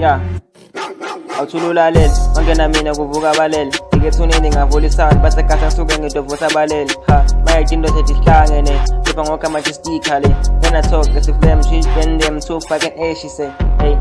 Yeah, awuthululaleli wangena mina kuvuka abalele ngikethunini ngavula isound basekhasa ngisuke ngidovusa abalele ha mayithi into ethi sihlangene kepha ngokho majestically when I talk as if them she bend them too fucking A she say hey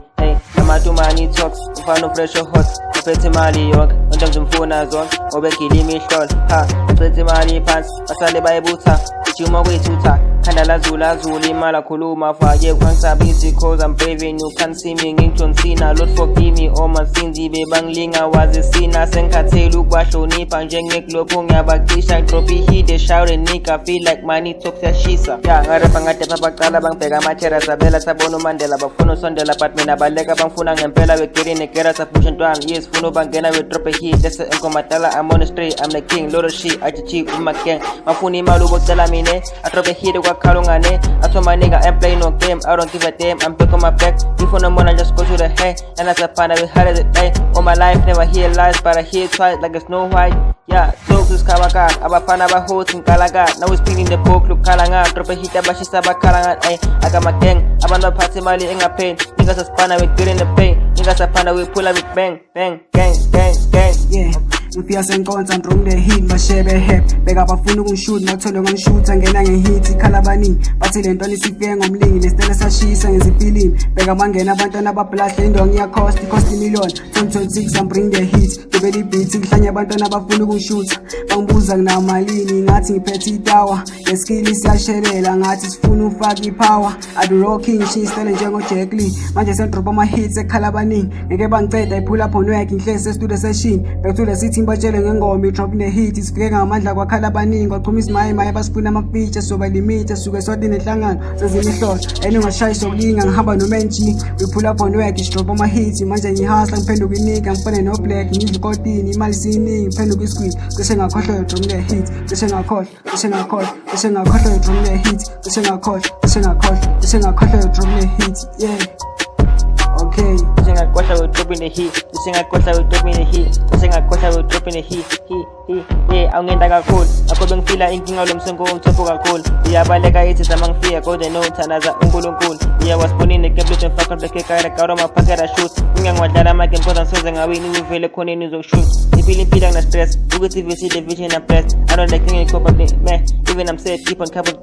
amatu money talks ufana fresh or hot uphethe imali yonke into ngizimfuna zonke obegila imihlolo ha uphethe imali phansi basale bayibutha ijuma kwithutha khanda lazula imali akhuluma fake kwangisabisi cause I'm brave and you can't see me ngiJohn Cena Lord forgive me all my sins bebangilinga wazi sina sengikhathele ukubahlonipha njengeglobho ngiyabacisha drop ihit shout and nigga feel like money talks yashisa yeah ngarepa ngadepa baqala bangibheka amathera sabela sabona uMandela bafuna usondela but mina baleka bangifuna ngempela wegerine gera sapusha ntwana yes funa bangena we drop a hit that's enkomatala I'm on the street I'm the king lot of shit achichi uma gang bafuna imali ubocela mina I drop a hit kwakhala ungane I told my nigga I'm playing no game I don't give a damn I'm back on my back if on the morning just go to the head and as a fan I will hide the day all my life never hear lies but I hear twice like a Snow White yeah jokes is kabaka abafana abahothi ngikalaga now we speaking the book look kalanga drop a hit abashisa bakhalanga ay I got my gang abantu baphathe imali engapheli nigga saspana we get in the pay nigga sapana we pull up with bang bang gang yeah Ngifika senkonza ndrong the hit bashebe hep beka bafuna ukungishoot ngakuthola ngangishoot ngena ngehit ikhala abaningi bathi le ntwana isifike ngomlingi nesitele sashisa ngezipilini beka mangena abantwana abablahle indongo cost million 2026 I'm bring the hit ngibeli beat ngihlanye abantwana abafuna ukungishoot bangibuza nginamalini ngathi ngiphethe itawa ngeskill siyashelela ngathi sifuna ufaka ipower I do rocking shit style njengo Jack Lee manje sendrop ama hits ekhala abaningi ngeke bangiceda ipull up on work inhlezi se-studio session bekuthola sithi batshele ngengoma i-drop the hit isifike ngamandla kwakhala abaningi kwaqhuma isimaye basifuna ama-feature soba limit suke sodi nehlangano sezimihlolo eningashaya sokulinga ngihamba no-manG we pull up on work isdrop ama-hits manje ngihasla ngiphenduka inika ngifane no-black ngidla ikotini imali siyiningi ngiphenduka isquid cishe ngakhohlwa i-drop the hit cishe ngakhohlwa i-drop the hit cishe ngakhohlwa i-drop the hit yeah okay singakhohlwa we drop in the heat singakhohlwa we drop in the heat singakhohlwa we drop in the heat yeah awungenda kakhulu akho bengifila inkinga lomsengo umthopho kakhulu iyabaleka ithi samangifika kodwa no thanaza uNkulunkulu iyawasibonile keblethe mfaka ndeke kayira karo maphakera shoot ngingangwadlala ama game kodwa ngisoze ngawini uvele khona nizoshoot impila ngina stress ukuthi visi the vision and press I don't like thinking cop man even I'm said keep on cover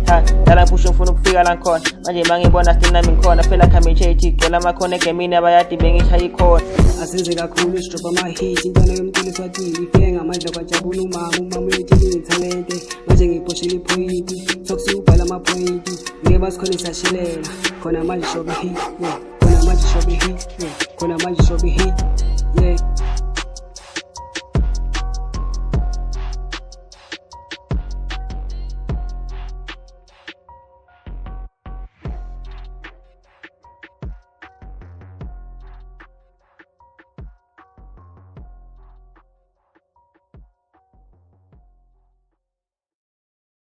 ha dala push ufuna ukufika la khona manje mangibona still nami ngikhona phela khame chethi gela makhona gemini abayadi bengishaya ikhona asenze kakhulu isdrop ama-hit intwana yomculo eswatini ifike ngamandla kwajabula umama wethu nginethalente manje ngiphoshela iphoyinti sokusubhala amaphoyinti ngeke basikhona siyashelela khona manje shobe hit yeah khona manje shobe hit yeah